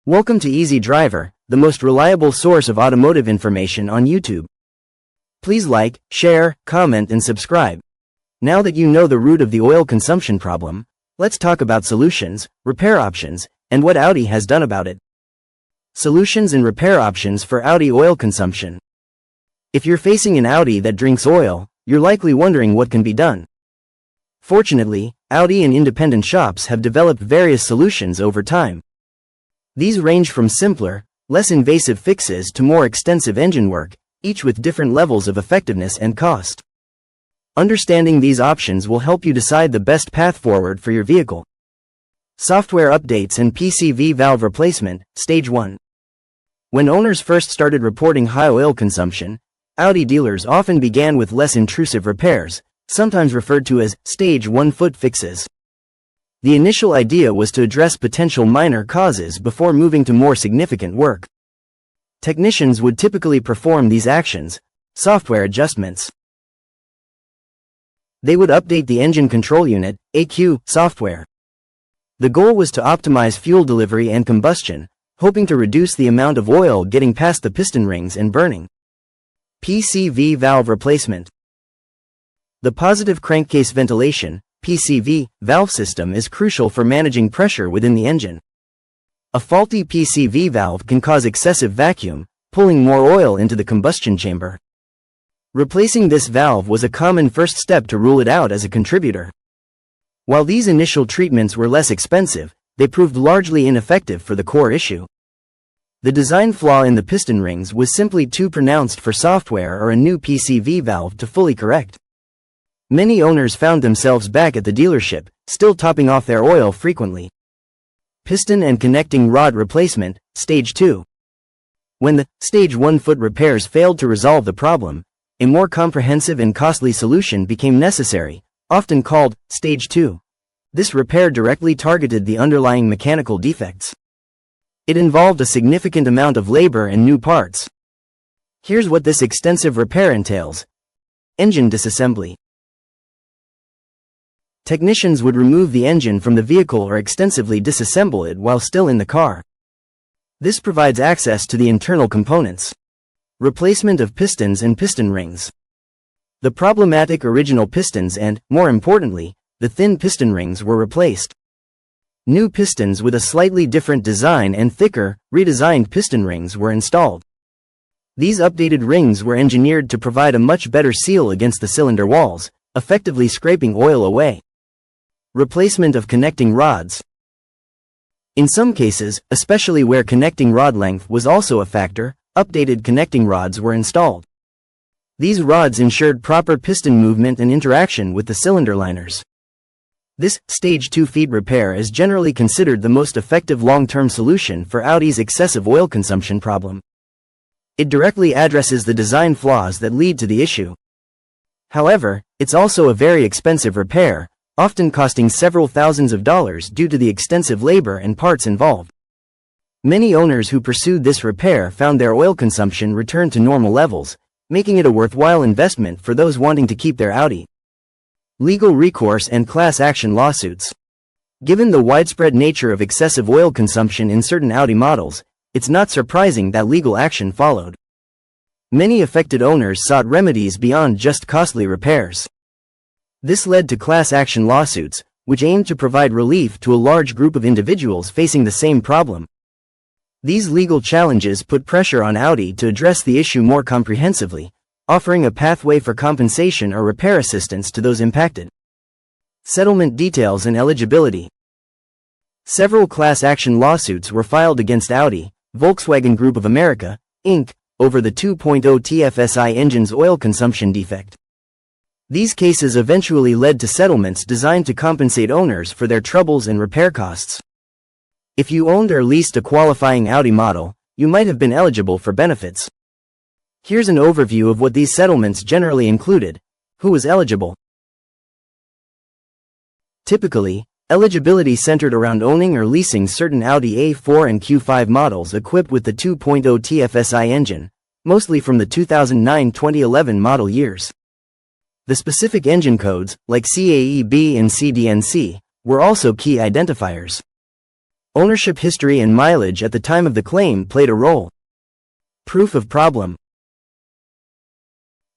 Welcome to Easy Driver, the most reliable source of automotive information on YouTube. Please like, share, comment and subscribe. Now that you know the root of the oil consumption problem, let's talk about solutions, repair options, and what Audi has done about it. Solutions and repair options for Audi oil consumption. If you're facing an Audi that drinks oil, you're likely wondering what can be done. Fortunately, Audi and independent shops have developed various solutions over time. These range from simpler, less invasive fixes to more extensive engine work, each with different levels of effectiveness and cost. Understanding these options will help you decide the best path forward for your vehicle. Software updates and PCV valve replacement, Stage 1. When owners first started reporting high oil consumption, Audi dealers often began with less intrusive repairs, sometimes referred to as Stage 1 foot fixes. The initial idea was to address potential minor causes before moving to more significant work. Technicians would typically perform these actions, software adjustments. They would update the engine control unit, ECU, software. The goal was to optimize fuel delivery and combustion, hoping to reduce the amount of oil getting past the piston rings and burning. PCV valve replacement. The positive crankcase ventilation, PCV, valve system is crucial for managing pressure within the engine. A faulty PCV valve can cause excessive vacuum, pulling more oil into the combustion chamber. Replacing this valve was a common first step to rule it out as a contributor. While these initial treatments were less expensive, they proved largely ineffective for the core issue. The design flaw in the piston rings was simply too pronounced for software or a new PCV valve to fully correct. Many owners found themselves back at the dealership, still topping off their oil frequently. Piston and connecting rod replacement, Stage 2. When the Stage 1 foot repairs failed to resolve the problem, a more comprehensive and costly solution became necessary, often called Stage 2. This repair directly targeted the underlying mechanical defects. It involved a significant amount of labor and new parts. Here's what this extensive repair entails. Engine disassembly. Technicians would remove the engine from the vehicle or extensively disassemble it while still in the car. This provides access to the internal components. Replacement of pistons and piston rings. The problematic original pistons and, more importantly, the thin piston rings were replaced. New pistons with a slightly different design and thicker, redesigned piston rings were installed. These updated rings were engineered to provide a much better seal against the cylinder walls, effectively scraping oil away. Replacement of connecting rods. In some cases, especially where connecting rod length was also a factor, updated connecting rods were installed. These rods ensured proper piston movement and interaction with the cylinder liners. This Stage 2 feed repair is generally considered the most effective long-term solution for Audi's excessive oil consumption problem. It directly addresses the design flaws that lead to the issue. However, it's also a very expensive repair, often costing several thousands of dollars due to the extensive labor and parts involved. Many owners who pursued this repair found their oil consumption return to normal levels, making it a worthwhile investment for those wanting to keep their Audi. Legal recourse and class action lawsuits. Given the widespread nature of excessive oil consumption in certain Audi models, it's not surprising that legal action followed. Many affected owners sought remedies beyond just costly repairs. This led to class action lawsuits, which aimed to provide relief to a large group of individuals facing the same problem. These legal challenges put pressure on Audi to address the issue more comprehensively, offering a pathway for compensation or repair assistance to those impacted. Settlement details and eligibility. Several class action lawsuits were filed against Audi, Volkswagen Group of America, Inc., over the 2.0 TFSI engine's oil consumption defect. These cases eventually led to settlements designed to compensate owners for their troubles and repair costs. If you owned or leased a qualifying Audi model, you might have been eligible for benefits. Here's an overview of what these settlements generally included. Who was eligible? Typically, eligibility centered around owning or leasing certain Audi A4 and Q5 models equipped with the 2.0 TFSI engine, mostly from the 2009-2011 model years. The specific engine codes, like CAEB and CDNC, were also key identifiers. Ownership history and mileage at the time of the claim played a role. Proof of problem.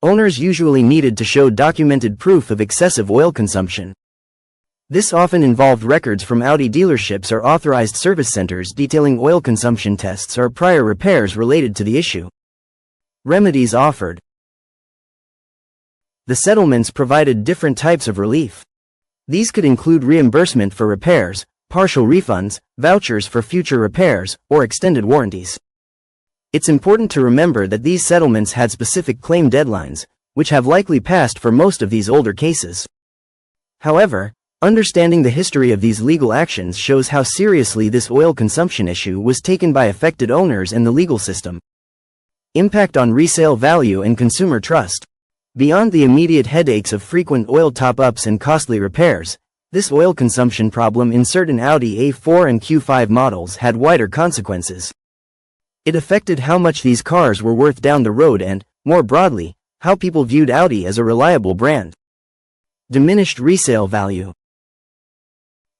Owners usually needed to show documented proof of excessive oil consumption. This often involved records from Audi dealerships or authorized service centers detailing oil consumption tests or prior repairs related to the issue. Remedies offered. The settlements provided different types of relief. These could include reimbursement for repairs, partial refunds, vouchers for future repairs, or extended warranties. It's important to remember that these settlements had specific claim deadlines, which have likely passed for most of these older cases. However, understanding the history of these legal actions shows how seriously this oil consumption issue was taken by affected owners and the legal system. Impact on resale value and consumer trust. Beyond the immediate headaches of frequent oil top-ups and costly repairs, this oil consumption problem in certain Audi A4 and Q5 models had wider consequences. It affected how much these cars were worth down the road and, more broadly, how people viewed Audi as a reliable brand. Diminished resale value.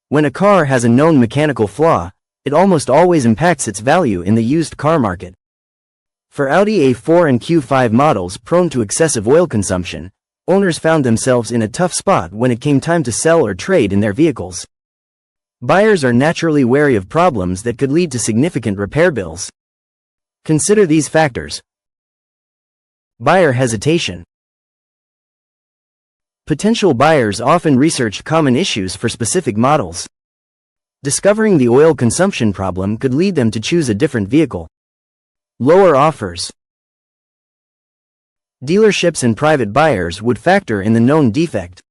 When a car has a known mechanical flaw, it almost always impacts its value in the used car market. For Audi A4 and Q5 models prone to excessive oil consumption, owners found themselves in a tough spot when it came time to sell or trade in their vehicles. Buyers are naturally wary of problems that could lead to significant repair bills. Consider these factors. Buyer hesitation. Potential buyers often research common issues for specific models. Discovering the oil consumption problem could lead them to choose a different vehicle. Lower offers. Dealerships and private buyers would factor in the known defect.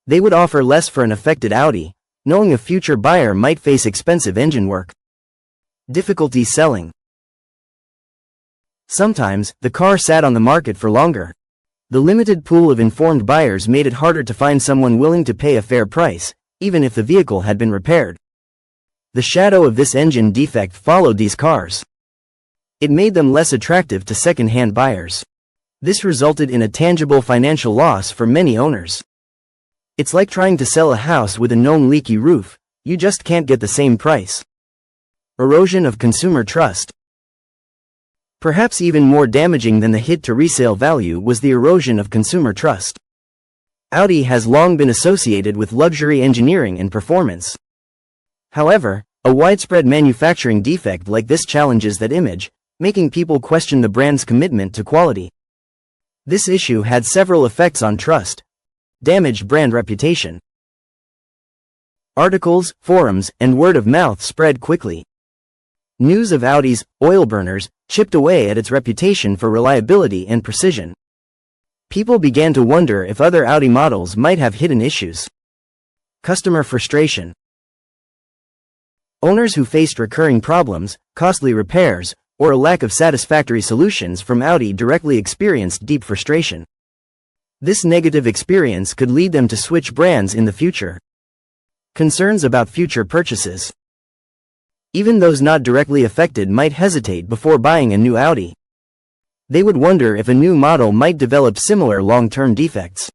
They would offer less for an affected Audi, knowing a future buyer might face expensive engine work. Difficulty selling. Sometimes, the car sat on the market for longer. The limited pool of informed buyers made it harder to find someone willing to pay a fair price, even if the vehicle had been repaired. The shadow of this engine defect followed these cars. It made them less attractive to second-hand buyers. This resulted in a tangible financial loss for many owners. It's like trying to sell a house with a known leaky roof, you just can't get the same price. Erosion of consumer trust. Perhaps even more damaging than the hit to resale value was the erosion of consumer trust. Audi has long been associated with luxury engineering and performance. However, a widespread manufacturing defect like this challenges that image, making people question the brand's commitment to quality. This issue had several effects on trust. Damaged brand reputation. Articles, forums, and word of mouth spread quickly. News of Audi's oil burners chipped away at its reputation for reliability and precision. People began to wonder if other Audi models might have hidden issues. Customer frustration. Owners who faced recurring problems, costly repairs, or a lack of satisfactory solutions from Audi directly experienced deep frustration. This negative experience could lead them to switch brands in the future. Concerns about future purchases. Even those not directly affected might hesitate before buying a new Audi. They would wonder if a new model might develop similar long-term defects.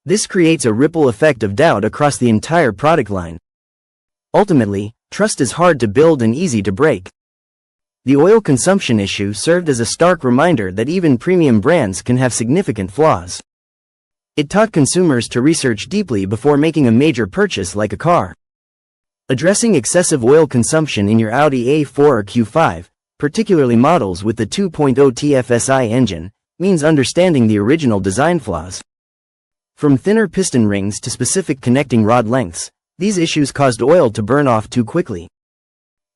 This creates a ripple effect of doubt across the entire product line. Ultimately, trust is hard to build and easy to break. The oil consumption issue served as a stark reminder that even premium brands can have significant flaws. It taught consumers to research deeply before making a major purchase like a car. Addressing excessive oil consumption in your Audi A4 or Q5, particularly models with the 2.0 TFSI engine, means understanding the original design flaws. From thinner piston rings to specific connecting rod lengths, these issues caused oil to burn off too quickly.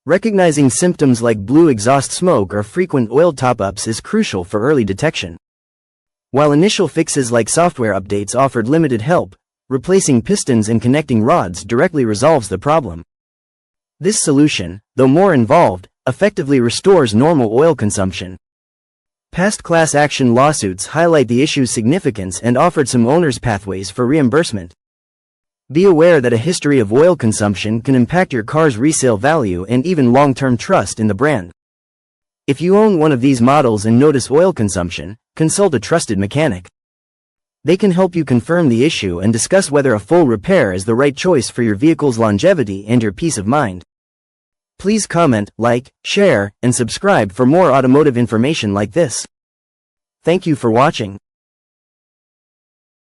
Recognizing symptoms like blue exhaust smoke or frequent oil top-ups is crucial for early detection. While initial fixes like software updates offered limited help, replacing pistons and connecting rods directly resolves the problem. This solution, though more involved, effectively restores normal oil consumption. Past class action lawsuits highlight the issue's significance and offered some owners pathways for reimbursement. Be aware that a history of oil consumption can impact your car's resale value and even long-term trust in the brand. If you own one of these models and notice oil consumption, consult a trusted mechanic. They can help you confirm the issue and discuss whether a full repair is the right choice for your vehicle's longevity and your peace of mind. Please comment, like, share, and subscribe for more automotive information like this. Thank you for watching.